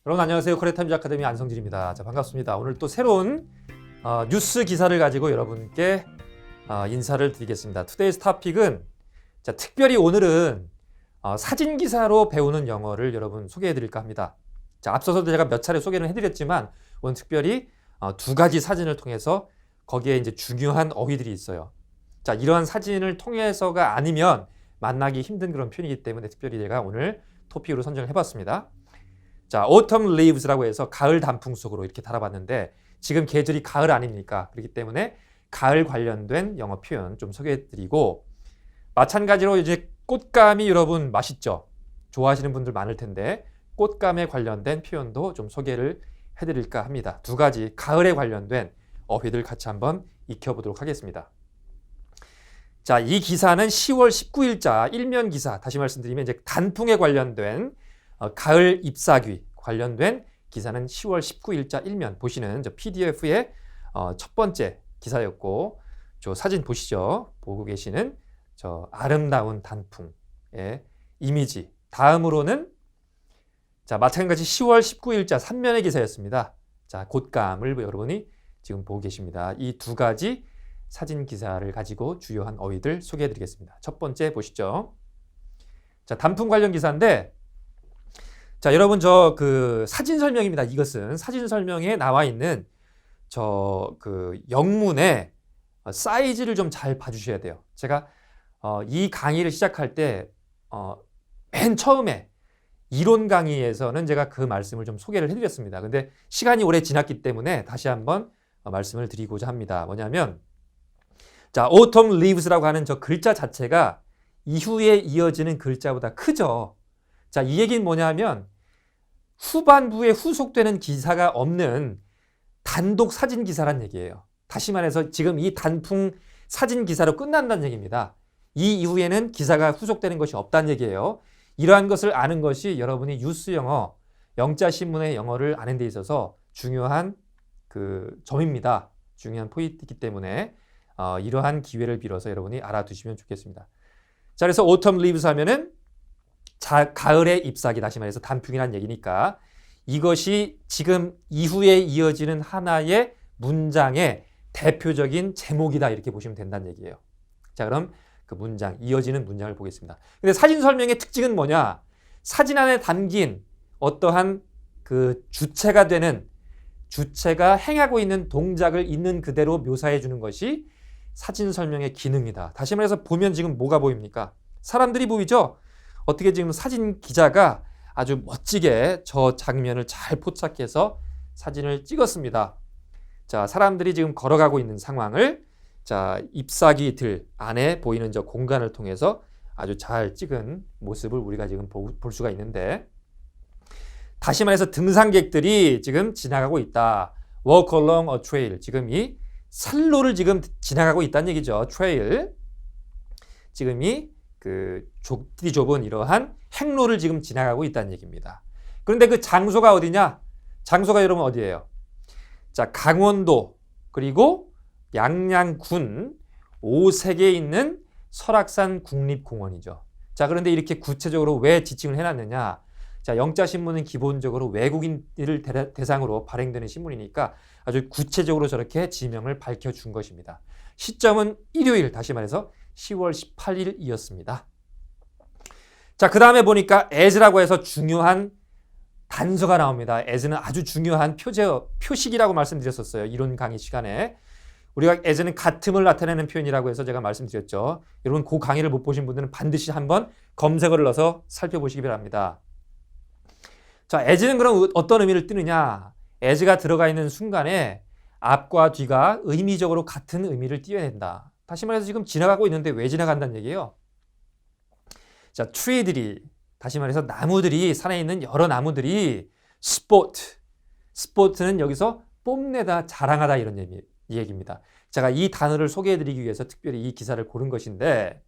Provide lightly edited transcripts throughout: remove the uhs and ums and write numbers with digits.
여러분 안녕하세요. 코리아타임즈 아카데미 안성진입니다. 자, 반갑습니다. 오늘 또 새로운 뉴스 기사를 가지고 여러분께 인사를 드리겠습니다. 투데이스 토픽은 특별히 오늘은 사진 기사로 배우는 영어를 여러분 소개해 드릴까 합니다. 자, 앞서서도 제가 몇 차례 소개를 해드렸지만 오늘 특별히 두 가지 사진을 통해서 거기에 이제 중요한 어휘들이 있어요. 자, 이러한 사진을 통해서가 아니면 만나기 힘든 그런 표현이기 때문에 특별히 제가 오늘 토픽으로 선정을 해봤습니다. 자, autumn leaves라고 해서 가을 단풍 속으로 이렇게 달아봤는데 지금 계절이 가을 아닙니까? 그렇기 때문에 가을 관련된 영어 표현 좀 소개해드리고 마찬가지로 이제 꽃감이 여러분 맛있죠? 좋아하시는 분들 많을 텐데 꽃감에 관련된 표현도 좀 소개를 해드릴까 합니다. 두 가지 가을에 관련된 어휘들 같이 한번 익혀보도록 하겠습니다. 자, 이 기사는 10월 19일자 일면 기사, 다시 말씀드리면 이제 단풍에 관련된 가을 잎사귀 관련된 기사는 10월 19일자 일면 보시는 저 PDF의 첫 번째 기사였고, 저 사진 보시죠. 보고 계시는 저 아름다운 단풍의 이미지. 다음으로는 자, 마찬가지 10월 19일자 3면의 기사였습니다. 자, 곶감을 여러분이 지금 보고 계십니다. 이 두 가지 사진 기사를 가지고 주요한 어휘들 소개해 드리겠습니다. 첫 번째 보시죠. 자, 단풍 관련 기사인데 자, 여러분 저 그 사진 설명입니다. 이것은 사진 설명에 나와 있는 저 그 영문의 사이즈를 좀 잘 봐주셔야 돼요. 제가 이 강의를 시작할 때 맨 처음에 이론 강의에서는 제가 그 말씀을 좀 소개를 해드렸습니다. 근데 시간이 오래 지났기 때문에 다시 한번 말씀을 드리고자 합니다. 뭐냐면 자, autumn leaves라고 하는 저 글자 자체가 이후에 이어지는 글자보다 크죠. 자, 이 얘기는 뭐냐면 후반부에 후속되는 기사가 없는 단독 사진 기사란 얘기예요. 다시 말해서 지금 이 단풍 사진 기사로 끝난다는 얘기입니다. 이 이후에는 기사가 후속되는 것이 없다는 얘기예요. 이러한 것을 아는 것이 여러분이 뉴스 영어, 영자 신문의 영어를 아는 데 있어서 중요한 그 점입니다. 중요한 포인트이기 때문에 이러한 기회를 빌어서 여러분이 알아두시면 좋겠습니다. 자, 그래서 autumn leaves 하면은 가을의 잎사귀, 다시 말해서 단풍이라는 얘기니까 이것이 지금 이후에 이어지는 하나의 문장의 대표적인 제목이다 이렇게 보시면 된다는 얘기예요. 자, 그럼 그 문장, 이어지는 문장을 보겠습니다. 근데 사진 설명의 특징은 뭐냐? 사진 안에 담긴 어떠한 그 주체가 되는, 주체가 행하고 있는 동작을 있는 그대로 묘사해 주는 것이 사진 설명의 기능이다. 다시 말해서 보면 지금 뭐가 보입니까? 사람들이 보이죠? 어떻게 지금 사진 기자가 아주 멋지게 저 장면을 잘 포착해서 사진을 찍었습니다. 자, 사람들이 지금 걸어가고 있는 상황을 자, 잎사귀들 안에 보이는 저 공간을 통해서 아주 잘 찍은 모습을 우리가 지금 볼 수가 있는데, 다시 말해서 등산객들이 지금 지나가고 있다. Walk along a trail. 지금 이 산로를 지금 지나가고 있다는 얘기죠. trail. 지금 이 그 좁디 좁은 이러한 행로를 지금 지나가고 있다는 얘기입니다. 그런데 그 장소가 어디냐? 장소가 여러분 어디예요? 자, 강원도 그리고 양양군 오색에 있는 설악산 국립공원이죠. 자, 그런데 이렇게 구체적으로 왜 지칭을 해놨느냐? 자, 영자신문은 기본적으로 외국인들을 대상으로 발행되는 신문이니까 아주 구체적으로 저렇게 지명을 밝혀준 것입니다. 시점은 일요일, 다시 말해서 10월 18일이었습니다. 자, 그 다음에 보니까 as라고 해서 중요한 단서가 나옵니다. as는 아주 중요한 표식이라고 말씀드렸었어요. 이론 강의 시간에. 우리가 as는 같음을 나타내는 표현이라고 해서 제가 말씀드렸죠. 여러분 그 강의를 못 보신 분들은 반드시 한번 검색어를 넣어서 살펴보시기 바랍니다. 자, as는 그럼 어떤 의미를 띠느냐? as가 들어가 있는 순간에 앞과 뒤가 의미적으로 같은 의미를 띄어낸다. 다시 말해서 지금 지나가고 있는데 왜 지나간다는 얘기예요? 자, tree들이, 다시 말해서 나무들이, 산에 있는 여러 나무들이 spot는 여기서 뽐내다, 자랑하다 이런 얘기입니다. 제가 이 단어를 소개해드리기 위해서 특별히 이 기사를 고른 것인데,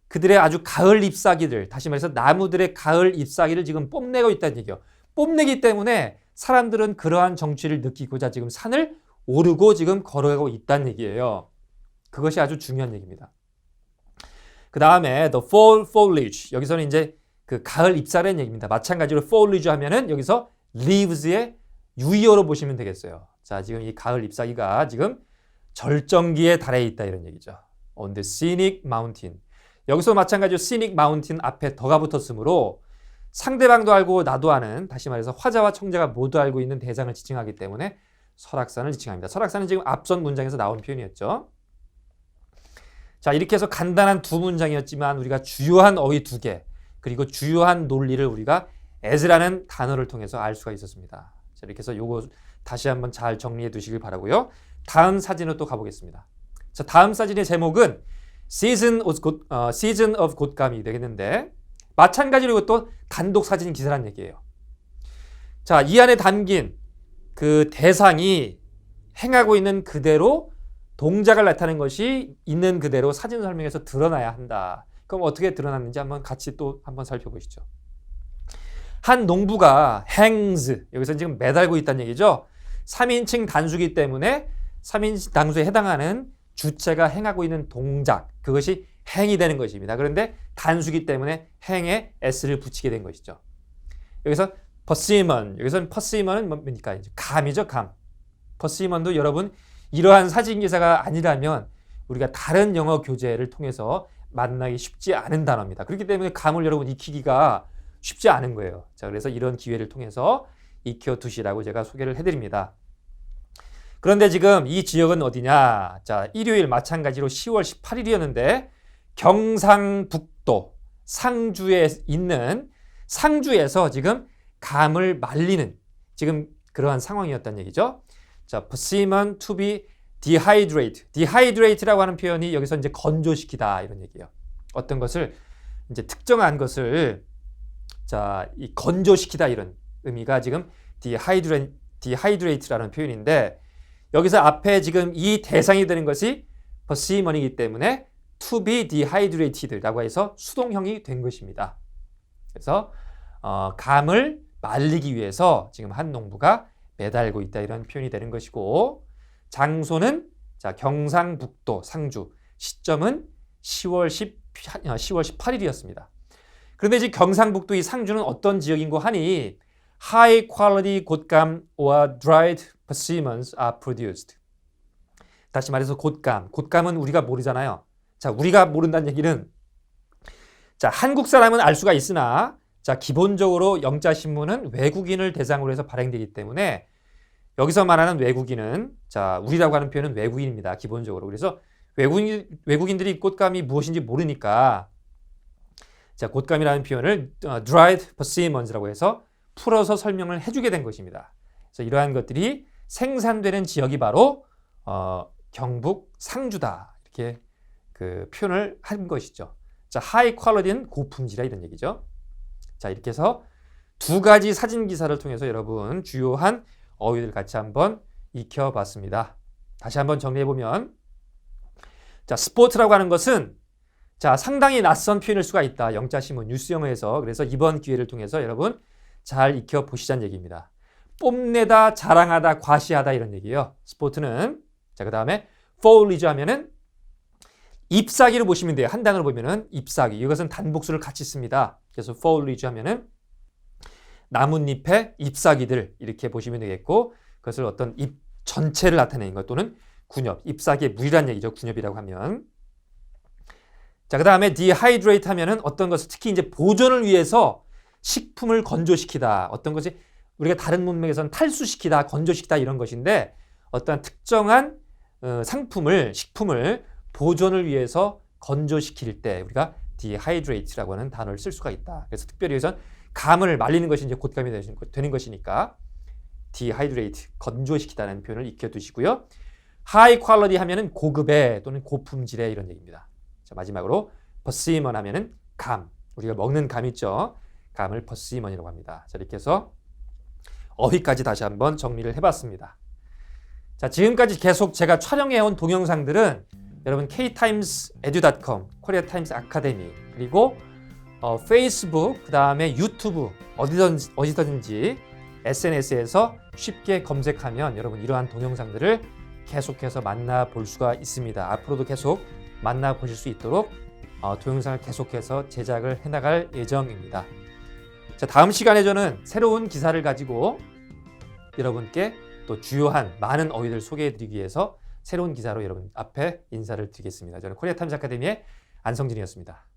그들의 아주 가을 잎사귀들, 다시 말해서 나무들의 가을 잎사귀를 지금 뽐내고 있다는 얘기예요. 뽐내기 때문에 사람들은 그러한 정취를 느끼고자 지금 산을 오르고 지금 걸어가고 있다는 얘기예요. 그것이 아주 중요한 얘기입니다. 그 다음에 the fall foliage. 여기서는 이제 그 가을 잎사라는 얘기입니다. 마찬가지로 foliage 하면은 여기서 leaves의 유의어로 보시면 되겠어요. 자, 지금 이 가을 잎사귀가 지금 절정기에 달해 있다 이런 얘기죠. On the scenic mountain. 여기서 마찬가지로 scenic mountain 앞에 더가 붙었으므로 상대방도 알고 나도 아는, 다시 말해서 화자와 청자가 모두 알고 있는 대상을 지칭하기 때문에 설악산을 지칭합니다. 설악산은 지금 앞선 문장에서 나온 표현이었죠. 자, 이렇게 해서 간단한 두 문장이었지만 우리가 주요한 어휘 두 개, 그리고 주요한 논리를 우리가 as라는 단어를 통해서 알 수가 있었습니다. 자, 이렇게 해서 요거 다시 한번 잘 정리해 두시길 바라고요. 다음 사진으로 또 가보겠습니다. 자, 다음 사진의 제목은 Season of 곶감이 되겠는데, 마찬가지로 이것도 단독 사진 기사라는 얘기예요. 자, 이 안에 담긴 그 대상이 행하고 있는 그대로 동작을 나타내는 것이 있는 그대로 사진 설명에서 드러나야 한다. 그럼 어떻게 드러났는지 한번 같이 또 한번 살펴보시죠. 한 농부가 hangs, 여기서 지금 매달고 있다는 얘기죠. 3인칭 단수기 때문에 3인칭 단수에 해당하는 주체가 행하고 있는 동작, 그것이 행이 되는 것입니다. 그런데 단수기 때문에 행에 s를 붙이게 된 것이죠. 여기서 persimmon, 여기서는 persimmon은 뭡니까? 감이죠, 감. persimmon도 여러분 이러한 사진 기사가 아니라면 우리가 다른 영어 교재를 통해서 만나기 쉽지 않은 단어입니다. 그렇기 때문에 감을 여러분 익히기가 쉽지 않은 거예요. 자, 그래서 이런 기회를 통해서 익혀두시라고 제가 소개를 해드립니다. 그런데 지금 이 지역은 어디냐? 자, 일요일 마찬가지로 10월 18일이었는데 경상북도 상주에 있는 상주에서 지금 감을 말리는 지금 그러한 상황이었다는 얘기죠. 자, persimmon to be dehydrate. dehydrate라고 하는 표현이 여기서 이제 건조시키다 이런 얘기예요. 어떤 것을 이제 특정한 것을 자, 이 건조시키다 이런 의미가 지금 dehydrate라는 표현인데, 여기서 앞에 지금 이 대상이 되는 것이 persimmon이기 때문에 to be dehydrated라고 해서 수동형이 된 것입니다. 그래서 감을 말리기 위해서 지금 한 농부가 매달고 있다 이런 표현이 되는 것이고, 장소는 자, 경상북도 상주, 시점은 10월 18일이었습니다. 그런데 이제 경상북도 이 상주는 어떤 지역인고 하니 high quality 곶감 or dried persimmons are produced. 다시 말해서 곶감은 우리가 모르잖아요. 자, 우리가 모른다는 얘기는 자, 한국 사람은 알 수가 있으나 자, 기본적으로 영자신문은 외국인을 대상으로 해서 발행되기 때문에 여기서 말하는 외국인은 자, 우리라고 하는 표현은 외국인입니다. 기본적으로. 그래서 외국인들이 곶감이 무엇인지 모르니까 자, 곶감이라는 표현을 dried persimmons라고 해서 풀어서 설명을 해주게 된 것입니다. 그래서 이러한 것들이 생산되는 지역이 바로 경북 상주다 이렇게 그 표현을 한 것이죠. 자, high quality는 고품질이다 이런 얘기죠. 자, 이렇게 해서 두 가지 사진 기사를 통해서 여러분 주요한 어휘들 같이 한번 익혀봤습니다. 다시 한번 정리해보면, 자, 스포츠라고 하는 것은 자, 상당히 낯선 표현일 수가 있다. 영자신문, 뉴스 영어에서. 그래서 이번 기회를 통해서 여러분 잘 익혀보시자는 얘기입니다. 뽐내다, 자랑하다, 과시하다 이런 얘기예요. 스포츠는. 자, 그 다음에 foliage 하면은 잎사귀를 보시면 돼요. 한 단어로 보면은 잎사귀. 이것은 단복수를 같이 씁니다. 그래서 foliage 하면은 나뭇잎의 잎사귀들 이렇게 보시면 되겠고, 그것을 어떤 잎 전체를 나타내는 것 또는 군엽, 잎사귀의 물이란 얘기죠. 군엽이라고 하면. 자, 그 다음에 dehydrate 하면은 어떤 것을 특히 이제 보존을 위해서 식품을 건조시키다. 어떤 것이 우리가 다른 문맥에서는 탈수시키다, 건조시키다 이런 것인데, 어떤 특정한 식품을 보존을 위해서 건조시킬 때 우리가 dehydrate라고 하는 단어를 쓸 수가 있다. 그래서 특별히 여기서 감을 말리는 것이 이제 곶감이 되는 것이니까 dehydrate, 건조시키다는 표현을 익혀두시고요. high quality 하면은 고급의 또는 고품질의 이런 얘기입니다. 자, 마지막으로 persimmon 하면은 감, 우리가 먹는 감 있죠. 감을 persimmon이라고 합니다. 자, 이렇게 해서 어휘까지 다시 한번 정리를 해봤습니다. 자, 지금까지 계속 제가 촬영해온 동영상들은 여러분 ktimesedu.com, 코리아 타임스 아카데미, 그리고 페이스북, 그 다음에 유튜브 어디든지 SNS에서 쉽게 검색하면 여러분 이러한 동영상들을 계속해서 만나볼 수가 있습니다. 앞으로도 계속 만나보실 수 있도록 동영상을 계속해서 제작을 해나갈 예정입니다. 자, 다음 시간에 저는 새로운 기사를 가지고 여러분께 또 주요한 많은 어휘들 소개해드리기 위해서 새로운 기사로 여러분 앞에 인사를 드리겠습니다. 저는 코리아타임즈 아카데미의 안성진이었습니다.